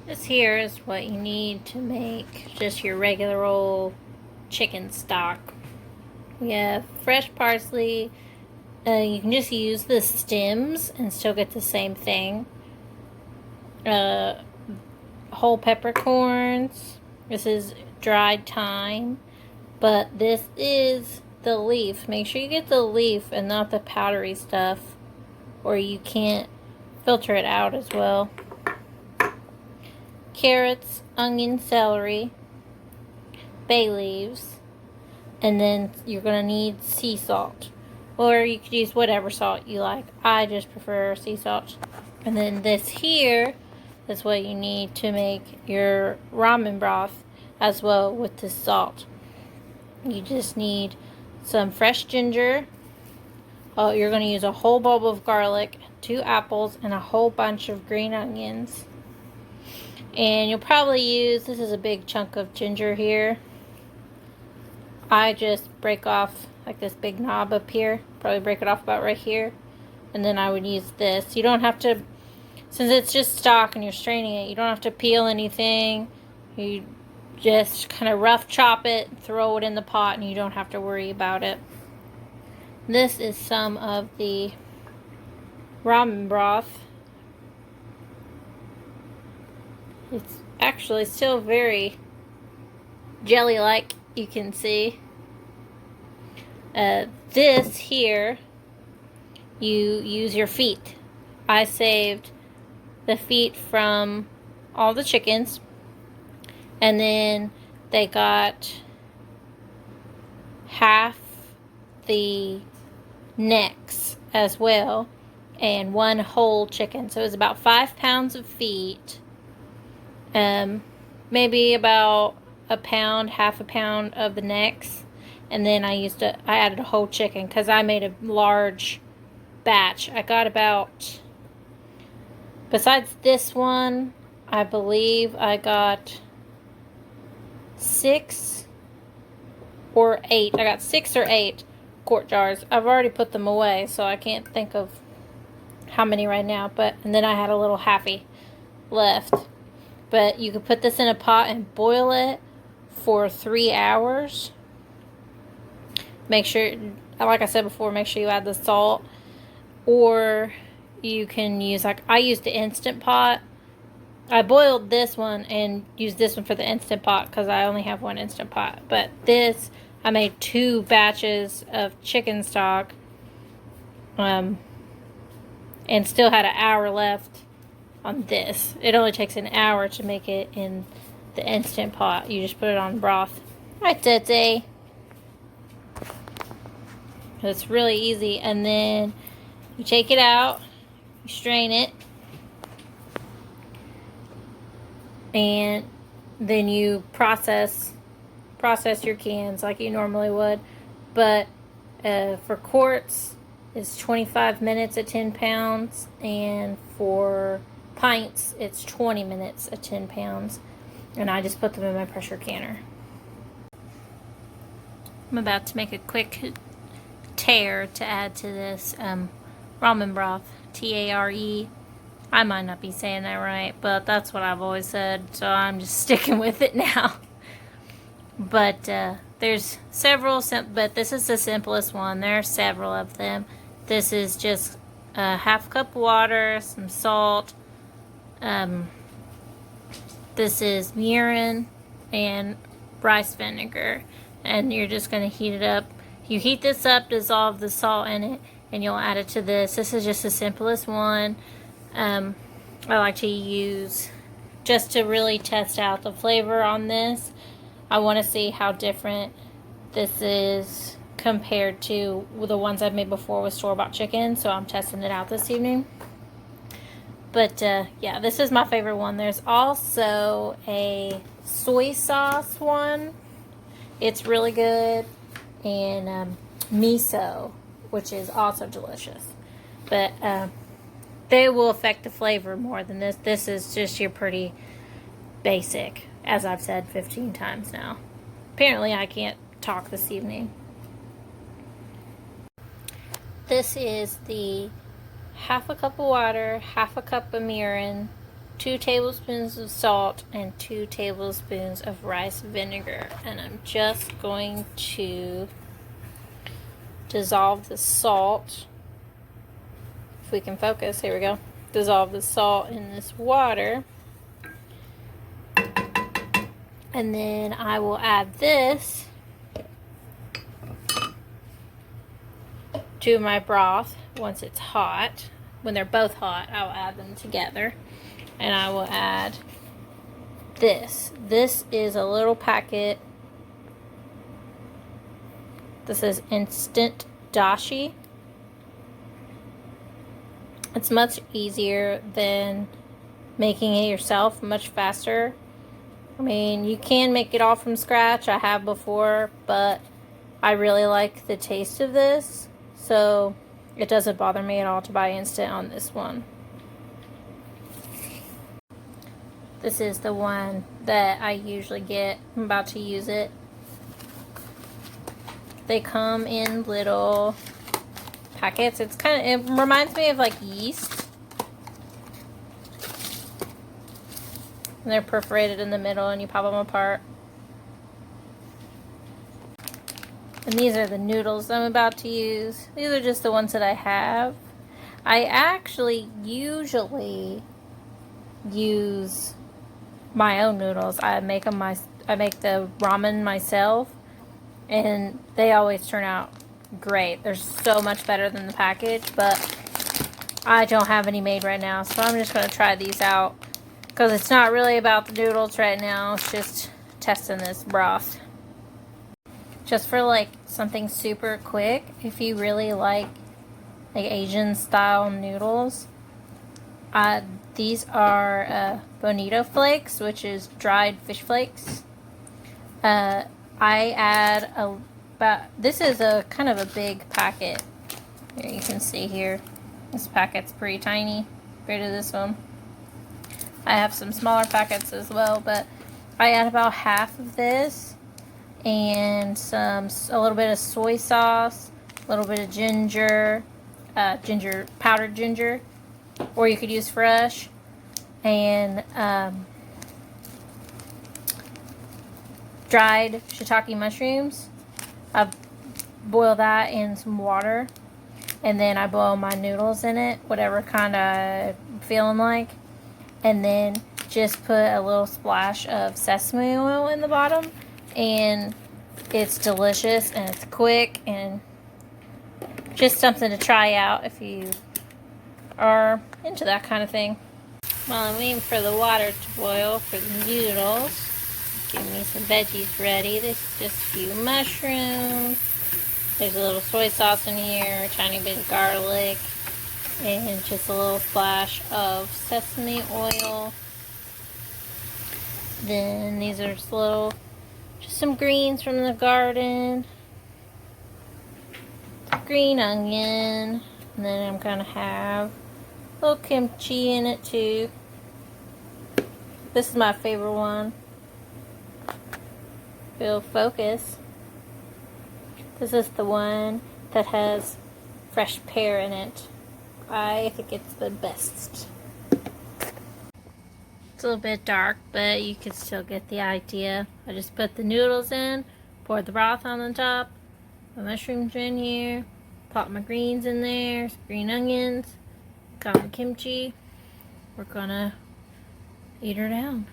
This here is what you need to make just your regular old chicken stock. We have fresh parsley. You can just use the stems and still get the same thing. Whole peppercorns. This is dried thyme. But this is the leaf. Make sure you get the leaf and not the powdery stuff, or you can't filter it out as well. Carrots, onion, celery, bay leaves, and then you're going to need sea salt. Or you could use whatever salt you like. I just prefer sea salt. And then this here is what you need to make your ramen broth as well with the salt. You just need some fresh ginger. Oh, you're going to use a whole bulb of garlic, 2 apples, and a whole bunch of green onions. And you'll probably use, this is a big chunk of ginger here. I just break off like this big knob up here. Probably break it off about right here. And then I would use this. You don't have to, since it's just stock and you're straining it, you don't have to peel anything. You just kind of rough chop it, throw it in the pot, and you don't have to worry about it. This is some of the ramen broth. It's actually still very jelly-like, you can see. This here, you use your feet. I saved the feet from all the chickens, and then they got half the necks as well, and 1 whole chicken. So it was about 5 pounds of feet. Maybe about a pound, half a pound of the necks, and then I added a whole chicken because I made a large batch. I got about, besides this one, I believe I got 6 or 8. I got 6 or 8 quart jars. I've already put them away, so I can't think of how many right now. And then I had a little halfie left. But you could put this in a pot and boil it for 3 hours. Make sure, like I said before, make sure you add the salt. Or you can use, like I used the Instant Pot. I boiled this one and used this one for the Instant Pot because I only have 1 Instant Pot. But this, I made 2 batches of chicken stock. And still had an hour left on this. It only takes an hour to make it in the Instant Pot. You just put it on broth. Alright, Tete. It's really easy. And then you take it out, you strain it, and then you process your cans like you normally would. But for quarts, it's 25 minutes at 10 pounds, and for pints, it's 20 minutes at 10 pounds. And I just put them in my pressure canner. I'm about to make a quick tare to add to this ramen broth. T-A-R-E. I might not be saying that right, but that's what I've always said, so I'm just sticking with it now. But there's several, but this is the simplest one. There are several of them. This is just a half cup of water, some salt. This is mirin and rice vinegar, and you're just going to heat it up. You heat this up, dissolve the salt in it, and you'll add it to this. This is just the simplest one. I like to use just to really test out the flavor on this. I want to see how different this is compared to the ones I've made before with store-bought chicken, so I'm testing it out this evening. But yeah, this is my favorite one. There's also a soy sauce one. It's really good. And miso, which is also delicious. But they will affect the flavor more than this. This is just your pretty basic, as I've said 15 times now. Apparently I can't talk this evening. This is the half a cup of water, half a cup of mirin, 2 tablespoons of salt and 2 tablespoons of rice vinegar. And I'm just going to dissolve the salt. If we can focus, here we go. Dissolve the salt in this water. And then I will add this to my broth once it's hot. When they're both hot, I'll add them together. And I will add this. This is a little packet. This is instant Dashi. It's much easier than making it yourself, much faster. I mean, you can make it all from scratch. I have before, but I really like the taste of this. So it doesn't bother me at all to buy instant on this one. This is the one that I usually get. I'm about to use it. They come in little packets. It reminds me of like yeast. And they're perforated in the middle and you pop them apart. And these are the noodles I'm about to use. These are just the ones that I have. I actually usually use my own noodles. I make the ramen myself, and they always turn out great. They're so much better than the package, but I don't have any made right now, so I'm just going to try these out because it's not really about the noodles right now. It's just testing this broth. Just for like something super quick, if you really like Asian style noodles, these are bonito flakes, which is dried fish flakes. I add this is a kind of a big packet. Here you can see here, this packet's pretty tiny compared to this one. I have some smaller packets as well, but I add about half of this and a little bit of soy sauce, a little bit of ginger, powdered ginger, or you could use fresh, and dried shiitake mushrooms. I boil that in some water, and then I boil my noodles in it, whatever kind I'm feeling like, and then just put a little splash of sesame oil in the bottom, and it's delicious and it's quick and just something to try out if you are into that kind of thing. While I'm waiting for the water to boil for the noodles, get me some veggies ready. This is just a few mushrooms. There's a little soy sauce in here, a tiny bit of garlic, and just a little splash of sesame oil. Then these are just some greens from the garden. Green onion. And then I'm gonna have a little kimchi in it too. This is my favorite one. It'll focus. This is the one that has fresh pear in it. I think it's the best. It's a little bit dark, but you can still get the idea. I just put the noodles in, poured the broth on the top, my mushrooms are in here, pop my greens in there, some green onions, got my kimchi. We're gonna eat her down.